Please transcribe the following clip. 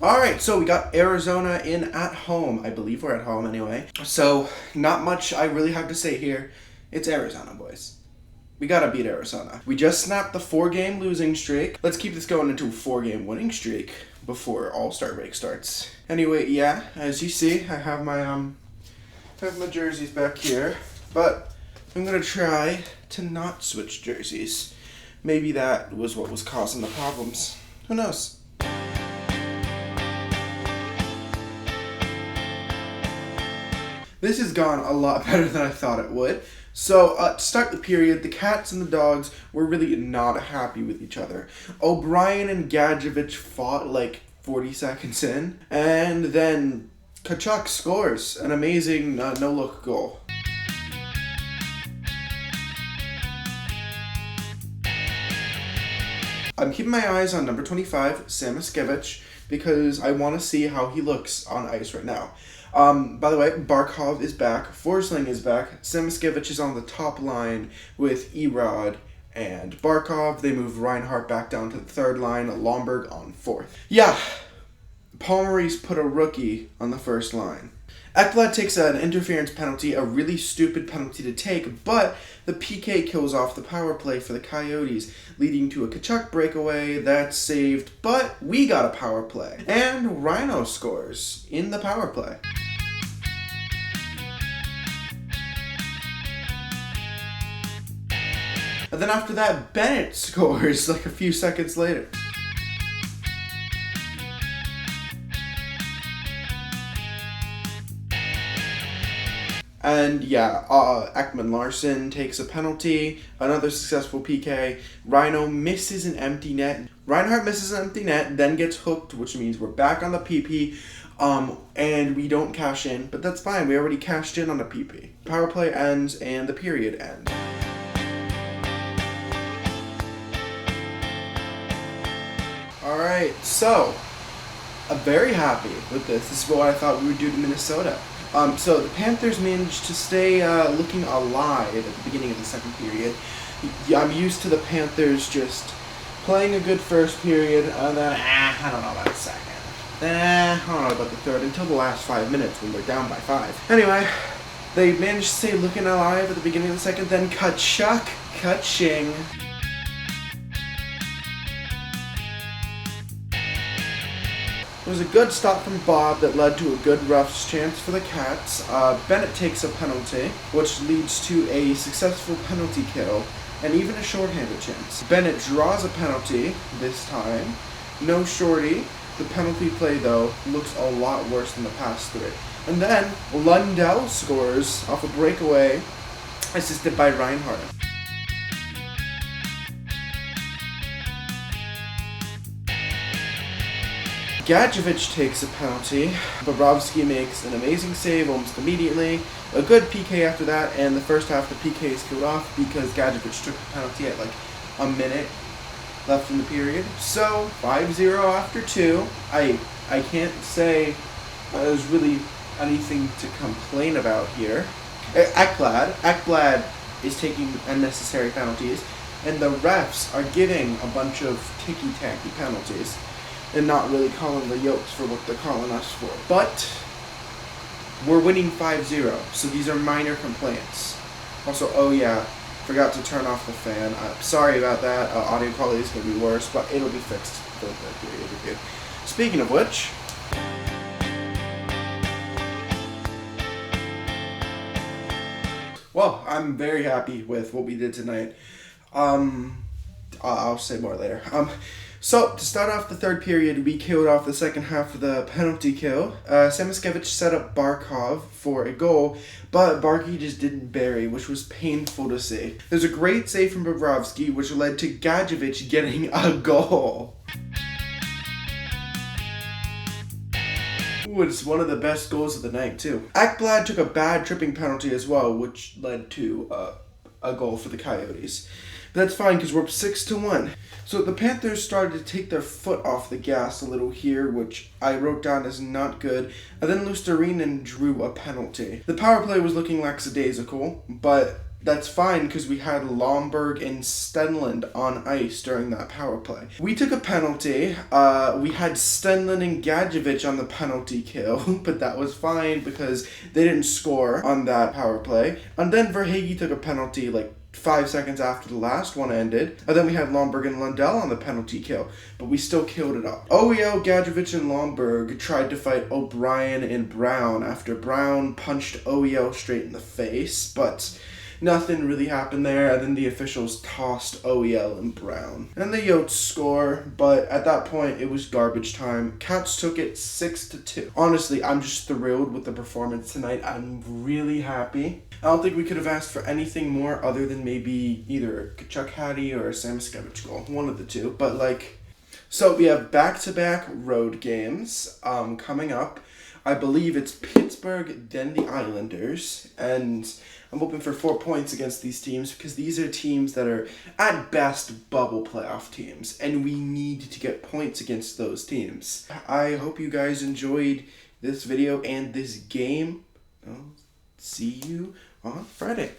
Alright, so we got Arizona in at home. I believe we're at home anyway. So, not much I really have to say here. It's Arizona, boys. We gotta beat Arizona. We just snapped the 4-game losing streak. Let's keep this going into a 4-game winning streak before All-Star break starts. Anyway, yeah, as you see, I have my jerseys back here, but I'm gonna try to not switch jerseys. Maybe that was what was causing the problems. Who knows? This has gone a lot better than I thought it would. So, to start the period, the Cats and the Dogs were really not happy with each other. O'Brien and Gadjevich fought like 40 seconds in, and then Tkachuk scores an amazing no-look goal. I'm keeping my eyes on number 25, Samoskevich, because I want to see how he looks on ice right now. By the way, Barkov is back, Forsling is back, Samoskevich is on the top line with Erod and Barkov. They move Reinhart back down to the third line, Lomberg on fourth. Yeah, Palmare's put a rookie on the first line. Ekblad takes an interference penalty, a really stupid penalty to take, but the PK kills off the power play for the Coyotes, leading to a Tkachuk breakaway that's saved, but we got a power play. And Rhino scores in the power play. And then after that, Bennett scores like a few seconds later. And yeah, Ekman Larson takes a penalty, another successful PK. Rhino misses an empty net. Reinhardt misses an empty net, then gets hooked, which means we're back on the PP. And we don't cash in, but that's fine. We already cashed in on the PP. Power play ends and the period ends. Alright, so I'm very happy with this. This is what I thought we would do to Minnesota. So the Panthers managed to stay looking alive at the beginning of the second period. I'm used to the Panthers just playing a good first period, and then I don't know about the second. I don't know about the third until the last 5 minutes when they're down by 5. Anyway, they managed to stay looking alive at the beginning of the second, then Tkachuk, Kaching. It was a good stop from Bob that led to a good Ruff's chance for the Cats. Bennett takes a penalty, which leads to a successful penalty kill, and even a shorthanded chance. Bennett draws a penalty this time. No shorty. The penalty play, though, looks a lot worse than the past 3. And then Lundell scores off a breakaway, assisted by Reinhardt. Gadjevich takes a penalty. Bobrovsky makes an amazing save almost immediately. A good PK after that, and the first half the PK is killed off because Gadjevich took the penalty at like a minute left in the period. So 5-0 after 2. I can't say there's really anything to complain about here. Ekblad is taking unnecessary penalties, and the refs are giving a bunch of ticky-tacky penalties and not really calling the Yokes for what they're calling us for. But we're winning 5-0, so these are minor complaints. Also, oh yeah, forgot to turn off the fan. Sorry about that. Audio quality is going to be worse, but it'll be fixed for the period review. Speaking of which, well, I'm very happy with what we did tonight. I'll say more later. So, to start off the third period, we killed off the second half of the penalty kill. Samoskevich set up Barkov for a goal, but Barkey just didn't bury, which was painful to see. There's a great save from Bobrovsky, which led to Gadjevich getting a goal. Ooh, it's one of the best goals of the night, too. Ekblad took a bad tripping penalty as well, which led to a goal for the Coyotes. But that's fine because we're up 6-1. So the Panthers started to take their foot off the gas a little here, which I wrote down as not good. And then Luostarinen drew a penalty. The power play was looking lackadaisical, but that's fine because we had Lomberg and Stenlund on ice during that power play. We took a penalty. We had Stenlund and Gadjevich on the penalty kill, but that was fine because they didn't score on that power play. And then Verhaeghe took a penalty like 5 seconds after the last one ended. And then we had Lomberg and Lundell on the penalty kill, but we still killed it up. OEL, Gadjevich, and Lomberg tried to fight O'Brien and Brown after Brown punched OEL straight in the face, but nothing really happened there, and then the officials tossed OEL and Brown. And the Yotes score, but at that point, it was garbage time. Cats took it 6-2. Honestly, I'm just thrilled with the performance tonight. I'm really happy. I don't think we could have asked for anything more other than maybe either a Chuck Hattie or a Samoskevich goal. One of the two. But, so we have back-to-back road games coming up. I believe it's Pittsburgh, then the Islanders, and I'm hoping for 4 points against these teams because these are teams that are, at best, bubble playoff teams, and we need to get points against those teams. I hope you guys enjoyed this video and this game. I'll see you on Friday.